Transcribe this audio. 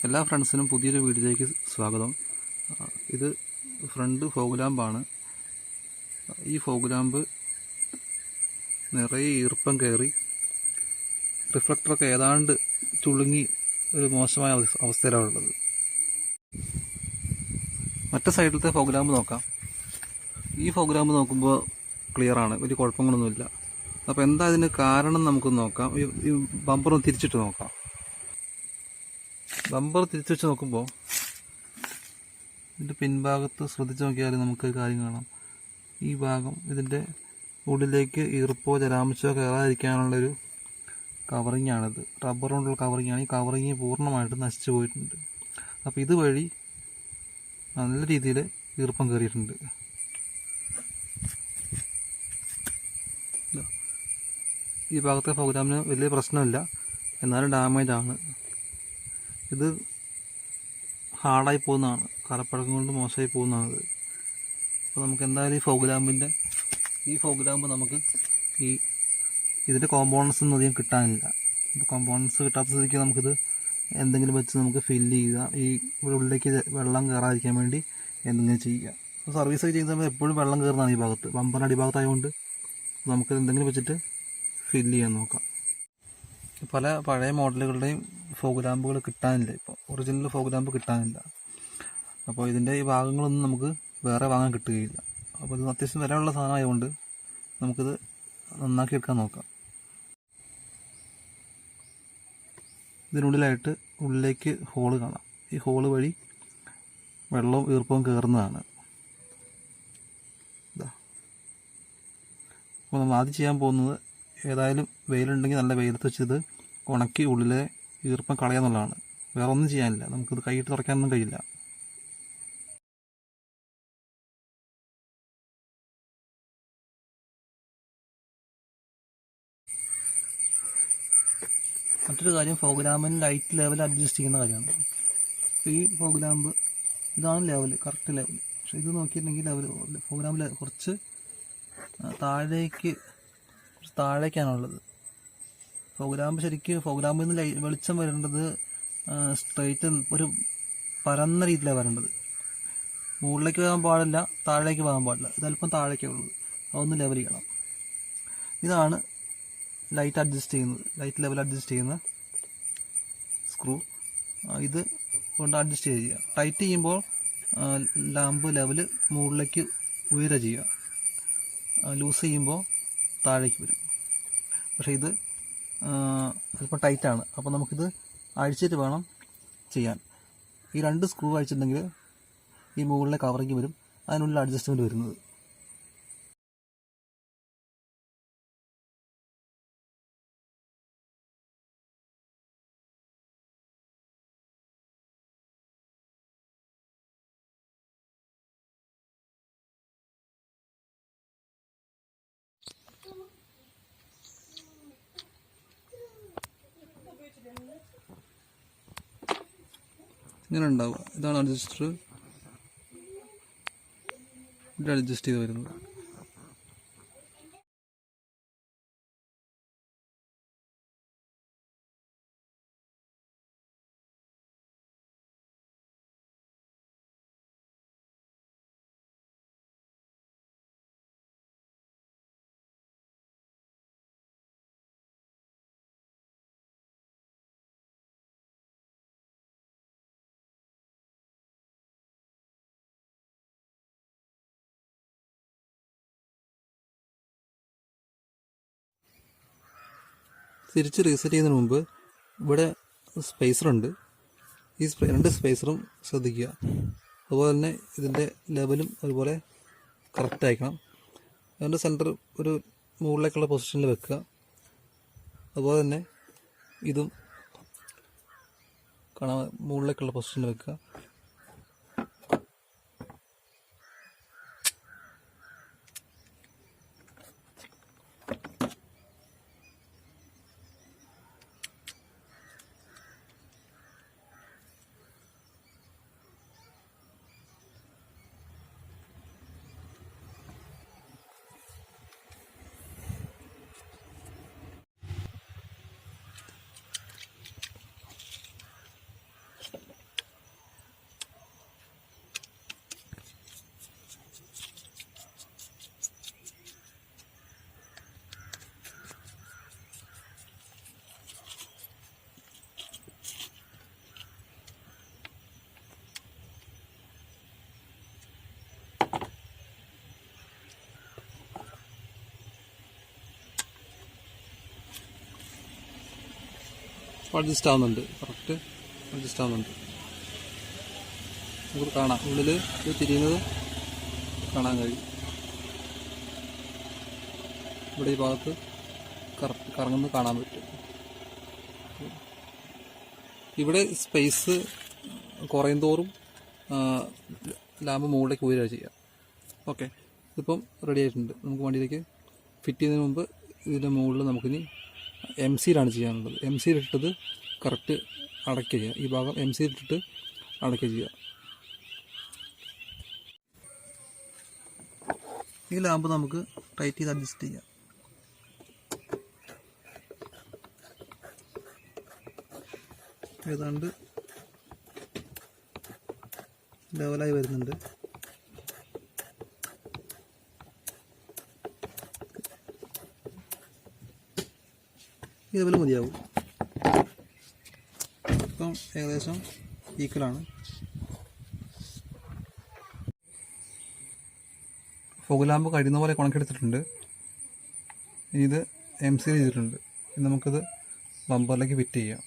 എല്ലാ ഫ്രണ്ട്സിനും പുതിയൊരു വീഡിയോയിലേക്ക് സ്വാഗതം. ഇത് ഫ്രണ്ട് ഫോഗ് ലാമ്പാണ്. ഈ ഫോഗ് ലാമ്പ് നിറയെ ഈർപ്പം കയറി റിഫ്ലക്ടറൊക്കെ ഏതാണ്ട് ചുളുങ്ങി ഒരു മോശമായ അവസ്ഥയിലാണ് ഉള്ളത്. മറ്റേ സൈഡിലത്തെ ഫോഗ് ലാമ്പ് നോക്കാം. ഈ ഫോഗ് ലാമ്പ് നോക്കുമ്പോൾ ക്ലിയറാണ്, വലിയ കുഴപ്പങ്ങളൊന്നുമില്ല. അപ്പോൾ എന്താ ഇതിന് കാരണം നമുക്ക് നോക്കാം. ഈ ബമ്പറൊന്ന് തിരിച്ചിട്ട് നോക്കാം. ബമ്പർ തിരിച്ചു വെച്ച് നോക്കുമ്പോൾ ഇതിൻ്റെ പിൻഭാഗത്ത് ശ്രദ്ധിച്ച് നോക്കിയാൽ നമുക്ക് കാര്യം കാണാം. ഈ ഭാഗം ഇതിൻ്റെ ഉള്ളിലേക്ക് ഈർപ്പോ ജലാംശമോ കയറാതിരിക്കാനുള്ളൊരു കവറിങ് ആണിത്. റബ്ബർ കൊണ്ടുള്ള കവറിങ് ആണ്. ഈ കവറിങ് പൂർണ്ണമായിട്ട് നശിച്ചു പോയിട്ടുണ്ട്. അപ്പോൾ ഇതുവഴി നല്ല രീതിയിൽ ഈർപ്പം കയറിയിട്ടുണ്ട്. ഈ ഭാഗത്തെ പ്രോഗ്രാമിന് വലിയ പ്രശ്നമില്ല, എന്നാലും ഡാമേജ് ആണ്. ഇത് ഹാർഡായി പോകുന്നതാണ്, കലപ്പഴക്കം കൊണ്ട് മോശമായി പോകുന്നതാണ്. അപ്പോൾ നമുക്ക് എന്തായാലും ഈ ഫോഗ് ലാമ്പ് നമുക്ക് ഇതിൻ്റെ കോമ്പോണൻസ് ഒന്നും അധികം കിട്ടാനില്ല. അപ്പോൾ കോമ്പോണൻസ് കിട്ടാത്ത സ്ഥിതിക്ക് നമുക്കിത് എന്തെങ്കിലും വെച്ച് നമുക്ക് ഫില്ല് ചെയ്യുക. ഈ ഉള്ളിലേക്ക് വെള്ളം കയറാതിരിക്കാൻ വേണ്ടി എന്തെങ്കിലും ചെയ്യുക. അപ്പോൾ സർവീസൊക്കെ ചെയ്യുന്ന സമയത്ത് എപ്പോഴും വെള്ളം കയറുന്നതാണ് ഈ ഭാഗത്ത്, ബമ്പറിൻ്റെ അടിഭാഗത്തായതുകൊണ്ട് നമുക്ക് എന്തെങ്കിലും വെച്ചിട്ട് ഫില്ല് ചെയ്യാൻ നോക്കാം. പല പഴയ മോഡലുകളുടെയും ഫോഗ് ലാമ്പുകൾ കിട്ടാനില്ല, ഇപ്പോൾ ഒറിജിനൽ ഫോഗ് ലാമ്പ് കിട്ടാനില്ല. അപ്പോൾ ഇതിൻ്റെ ഈ ഭാഗങ്ങളൊന്നും നമുക്ക് വേറെ വാങ്ങാൻ കിട്ടുകയില്ല. അപ്പോൾ ഇത് അത്യാവശ്യം വിലയുള്ള സാധനമായതുകൊണ്ട് നമുക്കിത് നന്നാക്കി എടുക്കാൻ നോക്കാം. ഇതിനുള്ളിലായിട്ട് ഉള്ളിലേക്ക് ഹോള് കാണാം. ഈ ഹോള് വഴി വെള്ളവും ഈർപ്പവും കയറുന്നതാണ്. അപ്പോൾ നമ്മൾ ആദ്യം ചെയ്യാൻ പോകുന്നത്, ഏതായാലും വെയിലുണ്ടെങ്കിൽ നല്ല വെയിലത്ത് വെച്ചത് ഉണക്കി ഉള്ളിലെ ഈർപ്പം കളയാന്നുള്ളതാണ്. വേറെ ഒന്നും ചെയ്യാനില്ല. നമുക്കിത് കൈയിട്ട് തുറക്കാനൊന്നും കഴിയില്ല. മറ്റൊരു കാര്യം, ഫോഗ് ലാമ്പിന് ലൈറ്റ് ലെവൽ അഡ്ജസ്റ്റ് ചെയ്യുന്ന കാര്യമാണ്. അപ്പോൾ ഈ ഫോഗ് ലാമ്പ് ഇതാണ് ലെവൽ, കറക്റ്റ് ലെവൽ. പക്ഷേ ഇത് നോക്കിയിട്ടുണ്ടെങ്കിൽ ഫോഗ് ലാമ്പ് കുറച്ച് താഴേക്കാണുള്ളത്. ഫോഗ് ലാമ്പിൽ നിന്ന് വെളിച്ചം വരേണ്ടത് സ്ട്രെയിറ്റ് ഒരു പരന്ന രീതിയിലാണ് വരേണ്ടത്. മുകളിലേക്ക് പോകാൻ പാടില്ല, താഴേക്ക് പോകാൻ പാടില്ല. ഇതല്പം താഴേക്കേ ഉള്ളത്. അതൊന്ന് ലെവൽ ചെയ്യണം. ഇതാണ് ലൈറ്റ് ലെവൽ അഡ്ജസ്റ്റ് ചെയ്യുന്ന സ്ക്രൂ. ഇത് കൊണ്ട് അഡ്ജസ്റ്റ് ചെയ്യുക. ടൈറ്റ് ചെയ്യുമ്പോൾ ലാമ്പ് ലെവൽ മുകളിലേക്ക് ഉയരുക ചെയ്യുക. ലൂസ് ചെയ്യുമ്പോൾ താഴേക്ക് വരും. പക്ഷേ ഇത് അല്പം ടൈറ്റാണ്. അപ്പോൾ നമുക്കിത് അഴിച്ചിട്ട് വേണം ചെയ്യാൻ. ഈ 2 സ്ക്രൂ അഴിച്ചിട്ടുണ്ടെങ്കിൽ ഈ മുകളിലെ കവറിങ് വരും, അതിനുള്ള അഡ്ജസ്റ്റ്മെൻറ്റ് വരുന്നത്. ഇങ്ങനെ ഉണ്ടാവുക. ഇതാണ് അഡ്ജസ്റ്റർ. ഇത് അഡ്ജസ്റ്റ് ചെയ്ത് വരുന്നത്. തിരിച്ച് റീസെറ്റ് ചെയ്യുന്നതിന് മുമ്പ് ഇവിടെ സ്പേസറുണ്ട്. ഈ 2 സ്പേസറും ശ്രദ്ധിക്കുക. അതുപോലെ തന്നെ ഇതിൻ്റെ ലെവലും അതുപോലെ കറക്റ്റ് ആയിരിക്കണം. അതിൻ്റെ സെൻറ്റർ ഒരു മുകളിലേക്കുള്ള പൊസിഷനിൽ വെക്കുക. അതുപോലെ തന്നെ ഇതും കാണാൻ മുകളിലേക്കുള്ള പൊസിഷനിൽ വെക്കുക. അഡ്ജസ്റ്റ് ആവുന്നുണ്ട്, കറക്റ്റ് അഡ്ജസ്റ്റ് ആവുന്നുണ്ട്. നമുക്ക് കാണാം, ഉള്ളിൽ ഇത് തിരിയുന്നത് കാണാൻ കഴിയും. ഇവിടെ ഈ ഭാഗത്ത് കറക്റ്റ് കറങ്ങുന്നത് കാണാൻ പറ്റും. ഇവിടെ സ്പേസ് കുറയും തോറും ലാമ്പ് മുകളിലേക്ക് ഉയരുക ചെയ്യാം. ഓക്കെ, ഇതിപ്പം റെഡി ആയിട്ടുണ്ട്. നമുക്ക് വണ്ടിയിലേക്ക് ഫിറ്റ് ചെയ്യുന്നതിന് മുമ്പ് ഇതിൻ്റെ മുകളിൽ നമുക്കിനി MC-യിലാണ് ചെയ്യാനുള്ളത്. MC-യിലിട്ടത് കറക്റ്റ് അടയ്ക്കുക ചെയ്യുക. ഈ ഭാഗം MC-യിലിട്ടിട്ട് അടയ്ക്കുക ചെയ്യുക. ഈ ലാമ്പ് നമുക്ക് ടൈറ്റ് ചെയ്ത് അഡ്ജസ്റ്റ് ചെയ്യാം. ഏതാണ്ട് ലെവലായി വരുന്നുണ്ട്. ഇതുപോലെ മതിയാവും. ഇപ്പം ഏകദേശം ഈക്വലാണ്. ഫോഗ് ലാമ്പ് കഴിയുന്ന പോലെ കണക്കെടുത്തിട്ടുണ്ട്. ഇനി ഇത് MC ചെയ്തിട്ടുണ്ട്. ഇനി നമുക്കിത് ബമ്പറിലേക്ക് ഫിറ്റ് ചെയ്യാം.